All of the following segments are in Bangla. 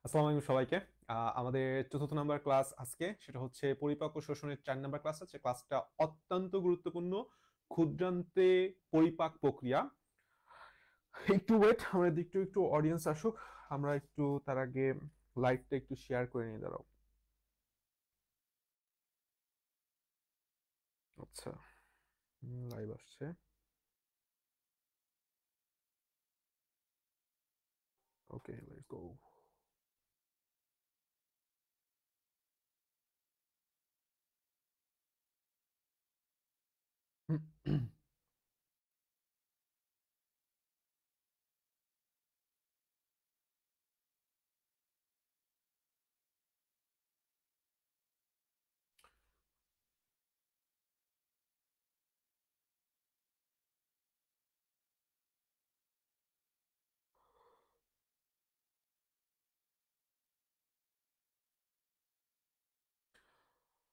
আসসালামু আলাইকুম সবাইকে। আমাদের চতুর্থ নাম্বার ক্লাস আজকে, সেটা হচ্ছে পরিপাক ও শোষণের 4 নাম্বার ক্লাস আছে। ক্লাসটা অত্যন্ত গুরুত্বপূর্ণ, ক্ষুদ্রান্তে পরিপাক প্রক্রিয়া। একটু ওয়েট, আমাদের একটু একটু অডিয়েন্স আসুক, আমরা একটু তার আগে লাইভটা একটু শেয়ার করে নিয়ে দাঁড়াও। আচ্ছা, লাইভ আসছে। ওকে, লেটস গো।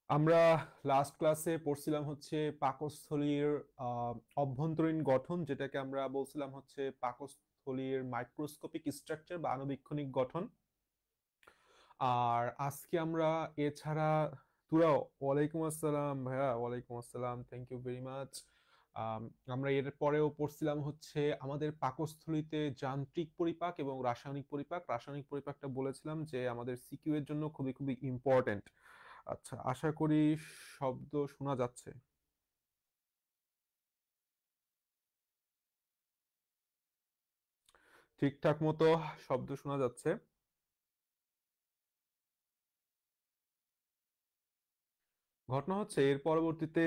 আমরা লাস্ট ক্লাসে পড়ছিলাম হচ্ছে পাকস্থলীর আহ, অভ্যন্তরীণ গঠন, যেটাকে আমরা বলছিলাম হচ্ছে পাকস্থলীর মাইক্রোস্কোপিক স্ট্রাকচার বা আণুবীক্ষণিক গঠন। আর আজকে আমরা এছাড়া তুরা, ওয়ালাইকুম আসসালাম ভাইয়া, ওয়ালাইকুম আসসালাম, থ্যাংক ইউ ভেরি মাচ। আমরা এর পরেও পড়ছিলাম হচ্ছে আমাদের পাকস্থলীতে যান্ত্রিক পরিপাক এবং রাসায়নিক পরিপাক। রাসায়নিক পরিপাকটা বলেছিলাম যে আমাদের সিকিউ এর জন্য খুবই খুবই ইম্পর্টেন্ট। আচ্ছা, আশা করি শব্দ শোনা যাচ্ছে ঠিকঠাক মতো, শব্দ শোনা যাচ্ছে। ঘটনা হচ্ছে এর পরবর্তীতে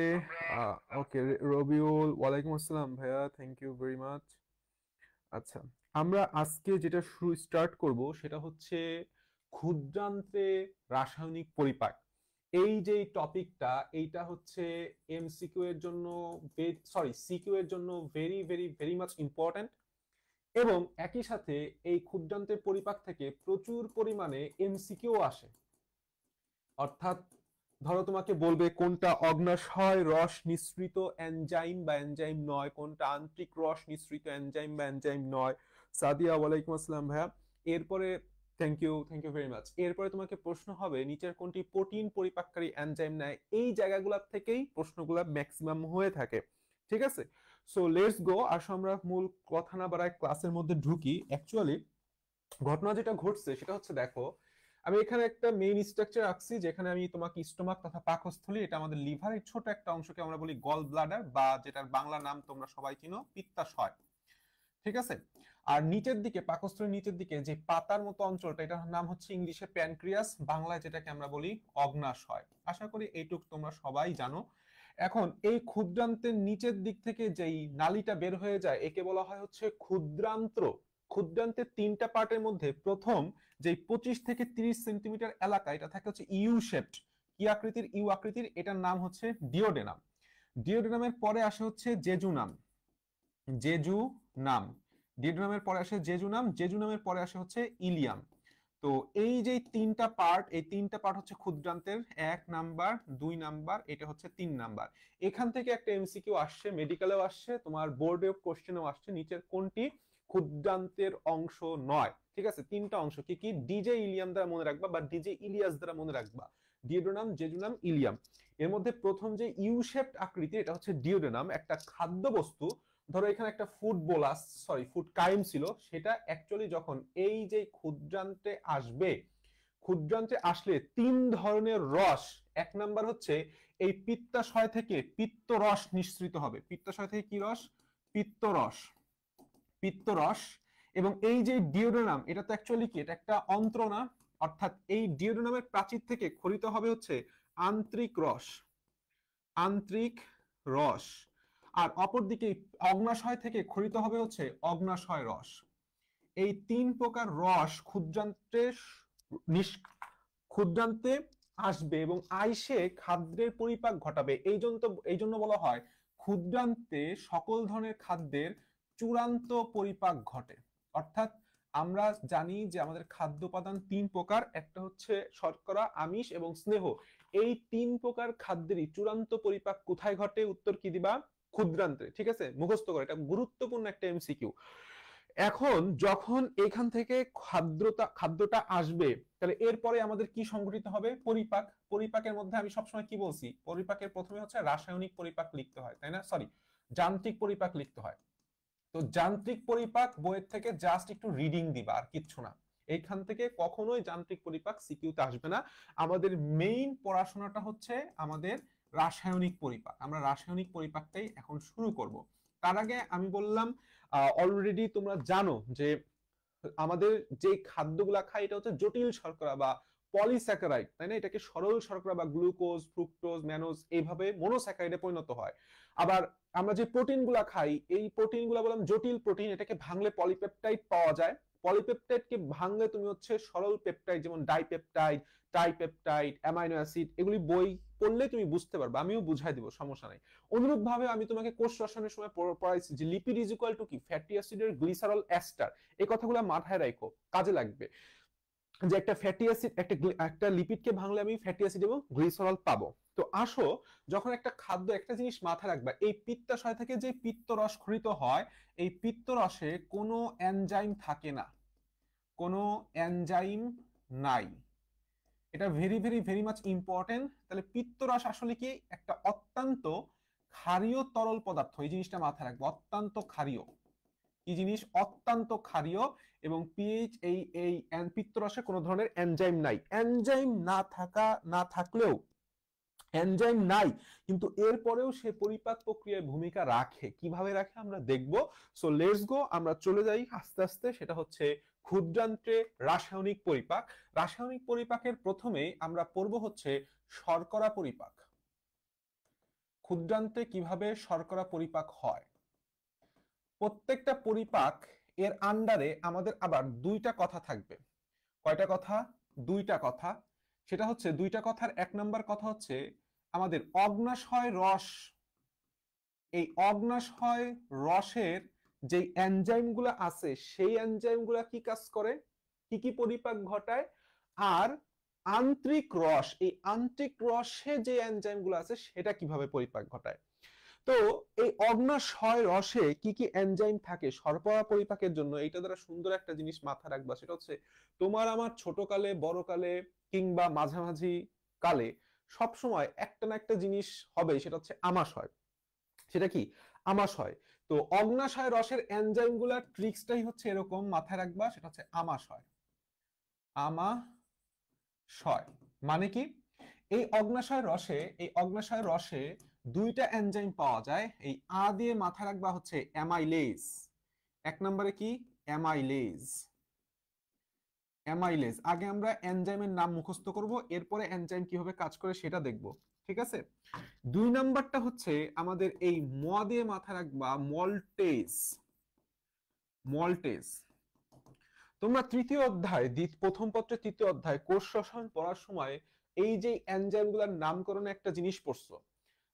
ওকে, রবিউল, ওয়ালাইকুম আসসালাম ভাইয়া, থ্যাংক ইউ ভেরি মাচ। আচ্ছা, আমরা আজকে যেটা শুরু স্টার্ট করব সেটা হচ্ছে ক্ষুদ্রান্তে রাসায়নিক পরিপাক। এই যে টপিকটা, এইটা হচ্ছে এমসিকিউ এর জন্য, সরি সিকিউ এর জন্য very very very much important. এবং একই সাথে এই ক্ষুদ্রান্তের পরিপাক থেকে প্রচুর পরিমাণে এমসিকিউ আসে। অর্থাৎ ধরো তোমাকে বলবে কোনটা অগ্ন্যাশয় রস নিঃসৃত এনজাইম বা এনজাইম নয়, কোনটা আন্তরিক রস নিঃসৃত এনজাইম বা এনজাইম নয়। সাদিয়া, ওয়ালাইকুম আসসালাম ভাইয়া। এরপরে থ্যাংক ইউ ভেরি মাচ। এরপরে তোমাকে প্রশ্ন হবে নিচের কোনটি প্রোটিন পরিপাককারী এনজাইম নেয়। এই জায়গাগুলো থেকেই প্রশ্নগুলো ম্যাক্সিমাম হয়ে থাকে। ঠিক আছে, সো লেটস গো। আসো আমরা মূল কথা না বাড়ায় ক্লাসের মধ্যে ঢুকি। অ্যাকচুয়ালি ঘটনা যেটা ঘটছে সেটা হচ্ছে, দেখো আমি এখানে একটা মেইন স্ট্রাকচার রাখছি, যেখানে আমি তোমাকে স্টোমাক তথা পাকস্থলী, এটা আমাদের লিভারের ছোট একটা অংশকে আমরা বলি গল ব্লাডার, বা যেটার বাংলা নাম তোমরা সবাই চিনো পিত্তাশয়। ঠিক আছে, আর নিচের দিকে পাকস্থলীর নিচের দিকে যে পাতার মতো অঞ্চলটা, এটার নাম হচ্ছে ইংলিশে প্যানক্রিয়াস, বাংলায় যেটাকে আমরা বলি অগ্ন্যাশয়। আশা করি এইটুক তোমরা সবাই জানো। এখন এই ক্ষুদ্রান্তের নিচের দিক থেকে যেই নালীটা বের হয়ে যায়, একে বলা হয় হচ্ছে ক্ষুদ্রান্ত্র। ক্ষুদ্রান্তের তিনটা পার্টের মধ্যে প্রথম যে 25 থেকে 30 সেন্টিমিটার এলাকা, এটা থাকে হচ্ছে ইউ শেপড। কি আকৃতির? ইউ আকৃতির। এটার নাম হচ্ছে ডিওডেনাম। ডিওডেনামের পরে আসে হচ্ছে জেজুনাম। জেজু নাম। ডিওডেনামের পরে আসে জেজু নাম, জেজু নামের পরে আসে হচ্ছে ইলিয়াম। তো এই যে তিনটা পার্ট, এই তিনটা পার্ট হচ্ছে ক্ষুদ্রান্তের 1 নাম্বার, 2 নাম্বার, এটা হচ্ছে 3 নাম্বার। এখান থেকে একটা এমসিকিউ আসছে, মেডিকেলেও আসছে, তোমার বোর্ডে কোশ্চেনও আসছে, নিচের কোনটি ক্ষুদ্রান্তের অংশ নয়। ঠিক আছে, তিনটা অংশ কি কি? ডিজে ইলিয়াম দ্বারা মনে রাখবা, বা ডিজে ইলিয়াস দ্বারা মনে রাখবা। ডিওডোনাম, জেজুনাম, ইলিয়াম। এর মধ্যে প্রথম যে ইউ শেপড আকৃতি, এটা হচ্ছে ডিওডোনাম, একটা খাদ্য বস্তু। ধরো এখানে একটা food bolus, sorry food Qayyim ছিল, সেটা অ্যাকচুয়ালি যখন এই যে ক্ষুদ্রান্তে আসবে, ক্ষুদ্রান্তে আসলে 3 ধরনের রস। 1 নাম্বার হচ্ছে এই পিত্তাশয় থেকে পিত্ত রস নিঃসৃত হবে। পিত্তাশয় থেকে কি রস? পিত্তরস। পিত্তরস। এবং এই যে ডিওডোনাম, এটা তো অ্যাকচুয়ালি কি, এটা একটা অন্ত্রনা। অর্থাৎ এই ডিওডোনামের প্রাচীর থেকে খরিত হবে হচ্ছে আন্তরিক রস। আন্তরিক রস। আর অপরদিকে অগ্ন্যাশয় থেকে খরিত হবে হচ্ছে অগ্ন্যাশয় রস। এই 3 প্রকার রস ক্ষুদ্রান্তে ক্ষুদ্রান্তে আসবে এবং আইসে খাদ্যের পরিপাক ঘটাবে। এই জন্য বলা হয় ক্ষুদ্রান্তে সকল ধরনের খাদ্যের চূড়ান্ত পরিপাক ঘটে। অর্থাৎ আমরা জানি যে আমাদের খাদ্য উপাদান 3 প্রকার, একটা হচ্ছে শর্করা, আমিষ এবং স্নেহ। এই 3 প্রকার খাদ্যেরই চূড়ান্ত পরিপাক কোথায় ঘটে? উত্তর কি দিবা? ক্ষুদ্রান্তে। ঠিক আছে, মুখস্থ করে, এটা গুরুত্বপূর্ণ একটা এমসিকিউ। এখন যখন এখান থেকে খাদ্যটা আসবে, তাহলে এরপরে আমাদের কি সংঘটিত হবে? পরিপাক। পরিপাকের মধ্যে আমি সবসময় কি বলছি? পরিপাকের প্রথমে হচ্ছে রাসায়নিক পরিপাক লিখতে হয়, তাই না? সরি, যান্ত্রিক পরিপাক লিখতে হয়। তো যান্ত্রিক পরিপাক বইয়ের থেকে জাস্ট একটু রিডিং দিবা, আর কিচ্ছু না। এইখান থেকে কখনোই যান্ত্রিক পরিপাক সিকিউতে আসবে না। আমাদের মেইন পড়াশোনাটা হচ্ছে আমাদের রাসায়নিক পরিপাক। আমরা রাসায়নিক পরিপাকটাই এখন শুরু করব। তার আগে আমি বললাম, অলরেডি তোমরা জানো যে আমাদের যে খাদ্যগুলা খাই এটা হচ্ছে জটিল শর্করা বা পলিস্যাকারাইড, তাই না? এটাকে সরল শর্করা বা গ্লুকোজ, ফ্রুক্টোজ, ম্যানোজ এইভাবে মনোস্যাকারাইডে পরিণত হয়। আবার আমরা যে প্রোটিন গুলা খাই, এই প্রোটিন গুলা বললাম জটিল প্রোটিন, এটাকে ভাঙলে পলিপেপটাইড পাওয়া যায়। পলিপেপটাইডকে ভাঙলে তুমি হচ্ছে সরল পেপটাইড, যেমন ডাইপেপটাইড, ট্রাইপেপটাইড, অ্যামাইনো অ্যাসিড, এগুলি বই পড়লে তুমি বুঝতে পারবে, আমিও বুঝাই দিব, সমস্যা নাই। অনুরূপ ভাবে আমি তোমাকে কোষ রসায়নের সময় পড়াইছি যে লিপিড ইজ ইকুয়াল টু কি? ফ্যাটি অ্যাসিডের গ্লিসারল এস্টার। এই কথাগুলো মাথায় রাখো, কাজে লাগবে। যে একটা ফ্যাটি অ্যাসিড, একটা লিপিডকে ভাঙলে আমি ফ্যাটি অ্যাসিড এবং গ্লিসারল পাবো। তো আসো, যখন একটা খাদ্য, একটা জিনিস মাথায় রাখবা, এই পিত্তাশয় থেকে যে পিত্তরস ক্ষরিত হয়, এই পিত্তরসে কোনো এনজাইম থাকে না, কোনো এনজাইম নাই। এটা very very very much important. তাহলে পিত্তরস আসলে কি? একটা অত্যন্ত ক্ষারীয় তরল পদার্থ, এই জিনিসটা মাথায় রাখবো, অত্যন্ত ক্ষারীয়। কি জিনিস? অত্যন্ত ক্ষারীয়। এবং পিএইচ, এই পিত্তরসে কোনো ধরনের এনজাইম নাই। এনজাইম না থাকলেও, এনজাইম নাই কিন্তু এরপরেও সে পরিপাক প্রক্রিয়ায় ভূমিকা রাখে। কিভাবে রাখে আমরা দেখব। সো লেটস গো, আমরা চলে যাই আস্তে আস্তে। সেটা হচ্ছে ক্ষুদ্রান্তে রাসায়নিক পরিপাক। রাসায়নিক পরিপাকের প্রথমেই আমরা পড়ব হচ্ছে শর্করা পরিপাক। ক্ষুদ্রান্তে কিভাবে শর্করা পরিপাক হয়। প্রত্যেকটা পরিপাক এর আন্ডারে আমাদের আবার দুইটা কথা থাকবে। কয়টা কথা? দুইটা কথা। সেটা হচ্ছে, দুইটা কথার এক নম্বর কথা হচ্ছে আমাদের অগ্নাশয় রস। এই অগ্নাশয় রসের যে এনজাইম গুলা আছে, সেই এনজাইম গুলা কি কাজ করে, কি কি পরিপাক ঘটায়। আর আন্তরিক রস, এই আন্তরিক রসে যে এনজাইম গুলো আছে সেটা কিভাবে পরিপাক ঘটায়। তো এই অগ্নাশয় রসে কি কি এনজাইম থাকে শর্করা পরিপাকের জন্য, এইটা দ্বারা সুন্দর একটা জিনিস মাথায় রাখবা। সেটা হচ্ছে তোমার আমার ছোটকালে, বড়কালে, কিংবা মাঝামাঝি কালে সবসময় একটা না একটা জিনিস হবে, সেটা হচ্ছে আমাশয়। সেটা কি? আমাশয়। তো অগ্নাশয় রসের এনজাইম গুলার ট্রিক্সটাই হচ্ছে এরকম, মাথায় রাখবা। সেটা হচ্ছে আমাশয়। আমাশয় মানে কি? এই অগ্নাশয় রসে দুইটা এনজাইম পাওয়া যায়। এই দিয়ে মাথায় রাখবা হচ্ছে অ্যামাইলেজ। এক নম্বরে কি? অ্যামাইলেজ। অ্যামাইলেজ আগে আমরা এনজাইমের নাম মুখস্থ করব, এরপরে এনজাইম কিভাবে কাজ করে সেটা দেখব, ঠিক আছে? দুই নাম্বারটা হচ্ছে আমাদের এই দিয়ে মাথায় রাখবা মল্টেজ। মল্টেজ। তোমরা তৃতীয় অধ্যায়, প্রথম পত্রের তৃতীয় অধ্যায় কোষ রসায়ন পড়ার সময় এই যে এনজাইমগুলোর নামকরণে একটা জিনিস পড়ছো,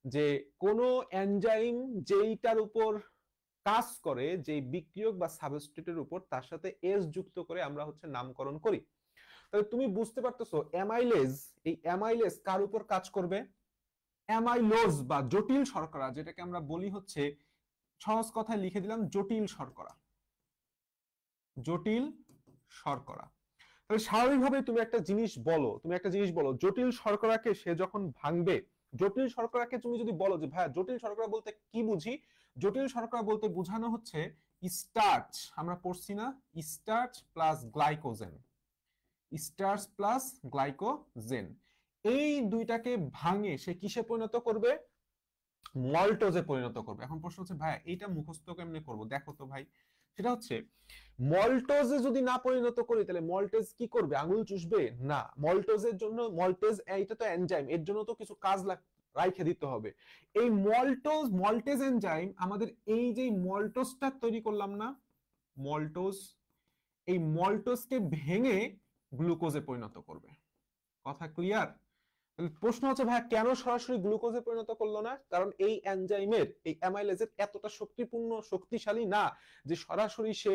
যে কোন এনজাইম যেইটার উপর কাজ করে, যে বিক্রিয়ক বা সাবস্ট্রেটের উপর, তার সাথে এস যুক্ত করে আমরা হচ্ছে নামকরণ করি। তাহলে তুমি বুঝতে পারতেছো অ্যামাইলেজ, এই অ্যামাইলেজ কার উপর কাজ করবে? অ্যামাইলোজ বা জটিল শর্করা, যেটাকে আমরা বলি হচ্ছে, সহজ কথায় লিখে দিলাম জটিল শর্করা। জটিল শর্করা। তাহলে স্বাভাবিকভাবে তুমি একটা জিনিস বলো জটিল শর্করাকে সে যখন ভাঙবে, জটিল শর্করাকে তুমি যদি বলো যে ভাইয়া জটিল শর্করা বলতে কি বুঝি, জটিল শর্করা বলতে বোঝানো হচ্ছে স্টার্চ। আমরা পড়ছি না, starch plus glycogen. Starch plus glycogen, এই দুইটাকে ভাঙে সে কিসে পরিণত করবে? মল্টোজে পরিণত করবে। এখন প্রশ্ন হচ্ছে ভাই এইটা মুখস্থ কেমনে করব, দেখো তো ভাই। সেটা হচ্ছে মল্টোজে যদি না পরিণত করি তাহলে মল্টেজ কি করবে? আঙুল চুষবে? না। মল্টোজের জন্য, মল্টেজ এইটা তো এনজাইম, এর জন্য তো কিছু কাজ রাইখে দিতে হবে। এই মল্টেজ এনজাইম আমাদের এই যে মল্টোজটা তৈরি করলাম না, মল্টোজ, এই মল্টোজকে ভেঙে গ্লুকোজে পরিণত করবে। কথা ক্লিয়ার? প্রশ্ন হচ্ছে ভাই কেন সরাসরি গ্লুকোজে পরিণত করলো না? কারণ এই এনজাইমের, এই অ্যামাইলেজের এতটা শক্তিশালী না যে সরাসরি সে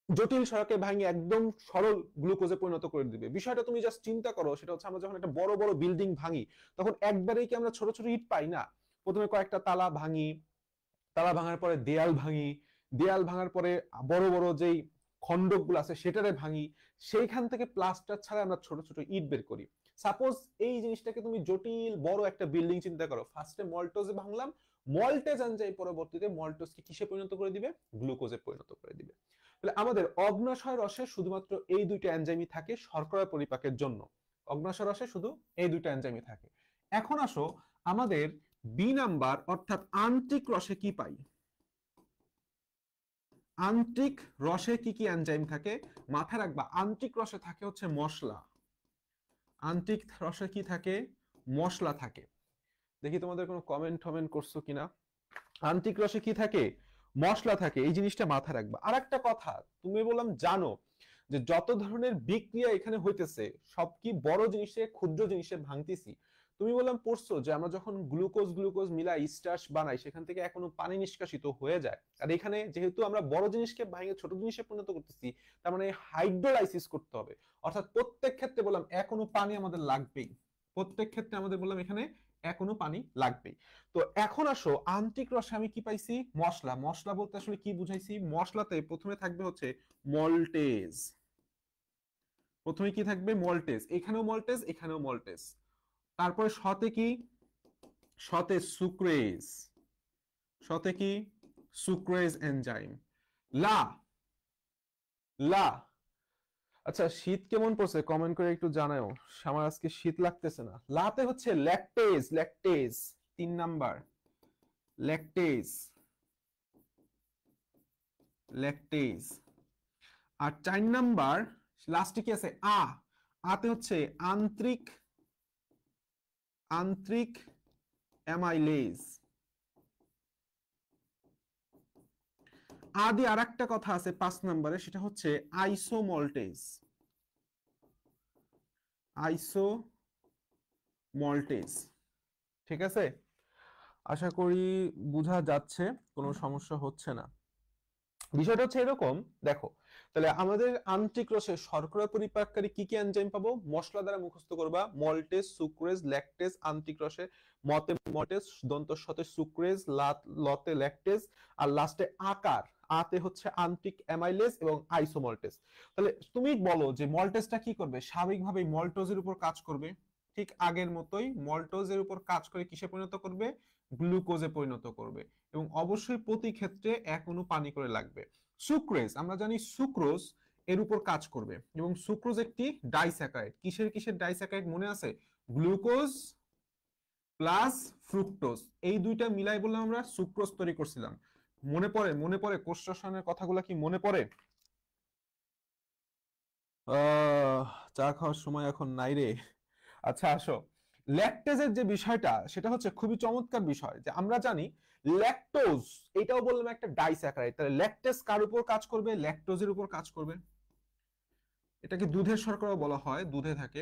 জটিল শর্করাকে ভাঙে একদম সরল গ্লুকোজে পরিণত করে দিবে। বিষয়টা তুমি জাস্ট চিন্তা করো, সেটা হচ্ছে আমরা যখন একটা বড় বড় বিল্ডিং ভাঙি, তখন একবারেই কি আমরা ছোট ছোট ইট পাই না? প্রথমে কয়েকটা তালা ভাঙি, তালা ভাঙার পরে দেয়াল ভাঙি, দেয়াল ভাঙার পরে বড় বড় যেই খণ্ডকগুলো আছে সেটারে ভাঙি, সেইখান থেকে প্লাস্টার ছাড়া আমরা ছোট ছোট ইট বের করি। সাপোজ এই জিনিসটাকে তুমি জটিল বড় একটা বিল্ডিং চিন্তা করো, ফার্স্টে মল্টোজে ভাঙলাম, মল্টেজ এনজাইম পরবর্তীতে মল্টোজকে কিসে পরিণত করে দিবে, গ্লুকোজে পরিণত করে দিবে। তাহলে আমাদের অগ্নাশয় রসে শুধুমাত্র এই দুইটা এনজাইমই থাকে শর্করা পরিপাকের জন্য, অগ্নাশয় রসে শুধু এই দুইটা এনজাইমই থাকে। এখন আসো আমাদের বি নাম্বার অর্থাৎ আন্ত্রিক রসে কি পাই। আন্ত্রিক রসে কি কি এনজাইম থাকে মাথায় রাখবা, আন্ত্রিক রসে থাকে হচ্ছে মশলা, আন্ত্রিক রসে কি থাকে, মশলা থাকে। দেখি তোমাদের কোনো কমেন্ট টমেন্ট করছো কিনা। আন্ত্রিক রসে কি থাকে, মশলা থাকে, এই জিনিসটা মাথায় রাখবা। আর একটা কথা তুমি বললাম জানো যে যত ধরনের বিক্রিয়া এখানে হইতেছে সব কি বড় জিনিসে ক্ষুদ্র জিনিসে ভাঙতেছি। তুমি বললাম পড়ছো যে আমরা যখন গ্লুকোজ গ্লুকোজ মিলাই স্টার্চ বানাই সেখান থেকে এখনো পানি নিষ্কাশিত হয়ে যায়, আর এখানে যেহেতু আমরা বড় জিনিসকে ভাঙে ছোট জিনিসে পরিণত করতেছি তার মানে হাইড্রোলাইসিস করতে হবে, অর্থাৎ প্রত্যেক ক্ষেত্রে বললাম এখনো পানি আমাদের লাগবেই, প্রত্যেক ক্ষেত্রে আমাদের বললাম এখানে এখনো পানি লাগবেই। তো এখন আসো আন্ত্রিক রসে আমি কি পাইছি, মশলা। মশলা বলতে আসলে কি বুঝাইছি, মশলাতে প্রথমে থাকবে হচ্ছে মল্টেজ, প্রথমে কি থাকবে মল্টেজ, এখানেও মল্টেজ এখানেও মল্টেজ। তারপরে সতে কি, সতে সুক্রেজ, সতে কি সুক্রেজ এনজাইম। লা, লা, আচ্ছা শীত কেমন পড়ছে কমেন্ট করে একটু জানাও, আমার আজকে শীত লাগতেছে না। লাতে হচ্ছে lactase, lactase 3 number, lactase, lactase. আর 4 নাম্বার লাস্টে কি আছে, আতে হচ্ছে আন্ত্রিক, আন্ত্রিক অ্যামাইলেজ। আদি আর একটা কথা আছে 5 নম্বরে, সেটা হচ্ছে আইসোমল্টেজ, আইসোমল্টেজ। ঠিক আছে, আশা করি বোঝা যাচ্ছে, কোনো সমস্যা হচ্ছে না। বিষয়টা হচ্ছে এরকম, দেখো তাহলে আমাদের আন্ত্রিক রসে শর্করা পরিপাককারী কি কি এনজাইম পাবো, মশলা দ্বারা মুখস্থ করবা, মল্টেজ সুক্রেজ ল্যাকটেজ। আন্ত্রিক রসে মতে মল্টেজ, দন্ত শতে সুক্রেজ, লতে ল্যাকটেজ, আর লাস্টে আকার আতে হচ্ছে আন্ত্রিক অ্যামাইলেজ এবং আইসোমল্টেজ। তাহলে তুমি বলো যে মল্টেজটা কি করবে, স্বাভাবিকভাবে মল্টোজের উপর কাজ করবে, ঠিক আগের মতোই মল্টোজের উপর কাজ করে কিসে পরিণত করবে, গ্লুকোজে পরিণত করবে, এবং অবশ্যই প্রতি ক্ষেত্রে 1 অণু পানি করে লাগবে। সুক্রেজ আমরা জানি সুক্রোজ এর উপর কাজ করবে, এবং সুক্রোজ একটি ডাইস্যাকারাইড, কিসের কিসের ডাইস্যাকারাইড মনে আছে, গ্লুকোজ প্লাস ফ্রুক্টোজ, এই দুইটা মিলাই বললাম আমরা সুক্রোজ তৈরি করছিলাম। মনে পড়ে, মনে পড়ে কোষ্ঠসনের কথাগুলো কি মনে পড়ে? চা খাওয়ার সময় এখন নাই রে। আচ্ছা আসো, ল্যাকটেজের যে বিষয়টা সেটা হচ্ছে খুবই চমৎকার বিষয়, যে আমরা জানি ল্যাকটোজ এটাও বললাম একটা ডাইস্যাকারাইড, তাহলে ল্যাকটেজ কার উপর কাজ করবে, ল্যাকটোজের উপর কাজ করবে। এটাকে দুধের শর্করা বলা হয়, দুধে থাকে,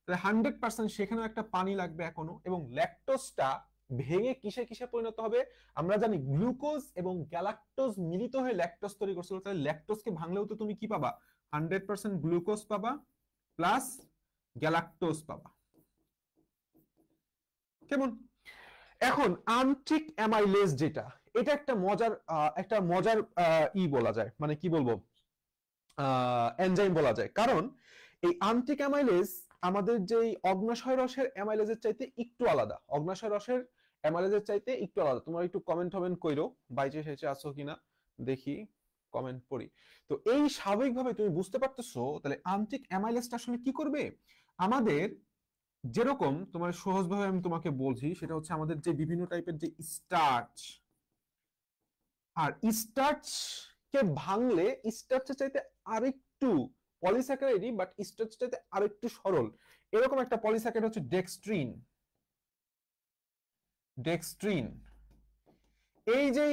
তাহলে 100% সেখানেও একটা পানি লাগবে এখনো, এবং ল্যাকটোজটা ভেঙে কিসে কিসে পরিণত হবে, আমরা জানি গ্লুকোজ এবং গ্যালাক্টোজ মিলিত হয়ে ল্যাকটোজ তৈরি করছিল, তাহলে ল্যাকটোজকে ভাঙলেও তো তুমি কি পাবা, 100% গ্লুকোজ পাবা প্লাস গ্যালাক্টোজ পাবা। কেমন? এখন আন্ত্রিক অ্যামাইলেজ যেটা, এটা একটা মজার বলা যায়, মানে কি বলবো, এনজাইম বলা যায়, কারণ এই আন্ত্রিক অ্যামাইলেজ আমাদের যে অগ্নাশয় রসের অ্যামাইলেজের চাইতে একটু আলাদা, অগ্নাশয় রসের অ্যামাইলেজের চাইতে একটু আলাদা। তোমরা একটু কমেন্ট টমেন্ট কইরো বাইচে সেচে আসো কিনা, দেখি কমেন্ট পড়ি। তো এই স্বাভাবিকভাবে তুমি বুঝতে পারতেছো তাহলে আন্ত্রিক অ্যামাইলেজটা আসলে কি করবে, আমাদের যেরকম তোমার সহজভাবে আমি তোমাকে বলছি সেটা হচ্ছে আমাদের যে বিভিন্ন টাইপের যে স্টার্চ, আর স্টার্চ কে ভাঙলে স্টার্চের চাইতে আরেকটু পলিস্যাকারাইডই, বাট স্টার্চের চাইতে আরেকটু সরল, এরকম একটা পলিস্যাকারাইড হচ্ছে ডেক্সট্রিন। ডেক্সট্রিন, এই যে